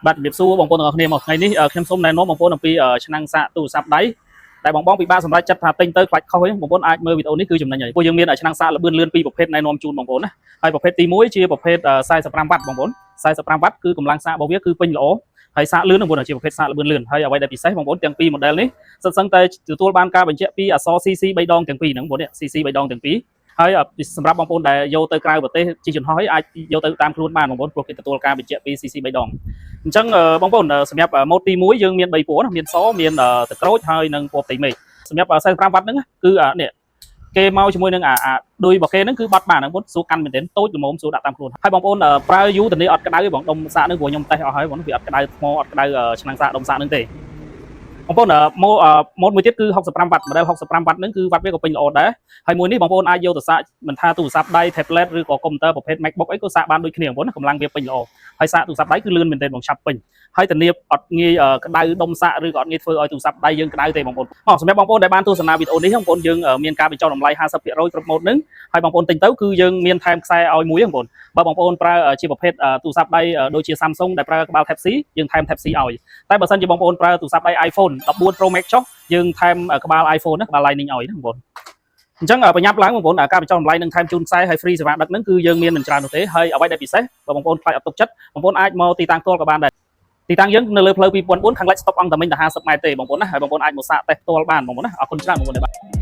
បាទជំរាបសួរបងប្អូនទាំងអស់គ្នាមកថ្ងៃនេះខ្ញុំសូមណែនាំបងប្អូនអំពីឆ្នាំងសាកទូរស័ព្ទដៃដែលបងពិបាកសម្រេចចិត្តថាទិញទៅខ្លាចខុសហ្នឹងបងប្អូនអាចមើលវីដេអូនេះគឺចំណេញហើយពួកយើងមានឆ្នាំងសាកល្បឿនលឿនពីរប្រភេទណែនាំជូនបងប្អូនណាហើយប្រភេទទី1ជាប្រភេទ45វ៉ាត់បងប្អូន45វ៉ាត់គឺកម្លាំងសាករបស់វាគឺពេញល្អហើយសាកលឿនបងប្អូនជាប្រភេទសាកល្បឿនលឿនហើយអ្វីដែលពិសេសបងប្អូនទាំងពីរ model នេះសិតសឹងតែទទួលបានការបញ្ជាក់ពីអក្សរ CC 3ដងទាំងពីរហ្នឹងបងប្អូន CC 3ដងទាំងពីរហើយសម្រាប់បងប្អូនដែលយកទៅក្រៅប្រទេសជាចំហហើយអាចយកទៅតាមខ្លួនបានបងប្អូនព្រោះគេទទួលការបញ្ជាក់ពី CC 3ដងអញ្ចឹងបងប្អូនសម្រាប់ម៉ូតទី1យើងមាន3ពណ៌ណាមានសមានទឹកក្រូចហើយនិងពណ៌ផ្ទៃមេឃសម្រាប់45វ៉ាត់ហ្នឹងគឺនេះគេមកជាមួយនឹងដូចរបស់គេហ្នឹងគឺបាត់បានបងប្អូនសួរកាន់មែនទែនតូចល្មមសួរដាក់តាមខ្លួនហើយបងប្អូនប្រើយូរទៅនេះអត់ក្តៅទេបងដុំសាកហ្នឹងព្រោះខ្ញុំតេស្តអស់ហើយបងវាអត់ក្តៅថ្មអត់ក្តៅឆ្នាំងសាកដុំសាកហ្នឹងទេបងប្អូនម៉ូតមួយទៀតគឺ65វ៉ាត់ model 65វ៉ាត់ហ្នឹងគឺវ៉ាត់វាក៏ពេញល្អដែរហើយមួយនេះបងប្អូនអាចយកទៅសាកមិនថាទូរស័ព្ទដៃ tablet ឬក៏កុំព្យូទ័រប្រភេទ MacBook អីក៏សាកបានដូចគ្នាបងប្អូនណាកម្លាំងវាពេញល្អហើយសាកទូរស័ព្ទដៃគឺលឿនមែនទែនបងឆាប់ពេញហើយធានាអត់ងាយក្តៅដុំសាកឬក៏អត់ងាយធ្វើឲ្យទូរស័ព្ទដៃយើងក្តៅទេបងប្អូនសម្រាប់បងប្អូនដែលបានទស្សនាវីដេអូនេះបងប្អូនយើងមានការបញ្ចុះតម្លៃ 50% គ្រប់ម៉ូតហ្នឹងហើយបងប្អូនទិញទៅគឺយើងមានថែមខ្សែឲ្យមួយបងប្អូនបើបងប្អូនប្រើជាប្រភេទទូរស័ព្ទដៃដូចជា Samsung ដែលប្រើក្បាល Type C យើងថែម Type C ឲ្យតែបើសិនជាបងប្អូនប្រើទូរស័ព្ទដៃ iPhone 14 Pro Max ចុះយើងថែមក្បាល iPhone ណាក្បាល Lightning ឲ្យណាបងប្អូនអញ្ចឹងប្រញាប់ឡើងបងប្អូនការបញ្ចុះតម្លៃនឹងថែមជូនខ្សែហើយ free សេវាដឹកហ្នឹងគឺយើងមានមិនច្រើននោះទេហើយអ្វីដែលពិសេសបើបងប្អូនខ្លាចអត់ទុកចិត្តបងប្អូនអាចមកទីតាំងផ្ទាល់ក៏បានដែរទីតាំងយើងនៅលើផ្លូវ2004ខាងលិចស្តុបអង្គតែមិញតែ50ម៉ែត្រទេបងប្អូនណាហើយបងប្អូនអាចមកសាកតេស្តផ្ទាល់បានបងប្អូនណាអរគុណច្រើនបងប្អូន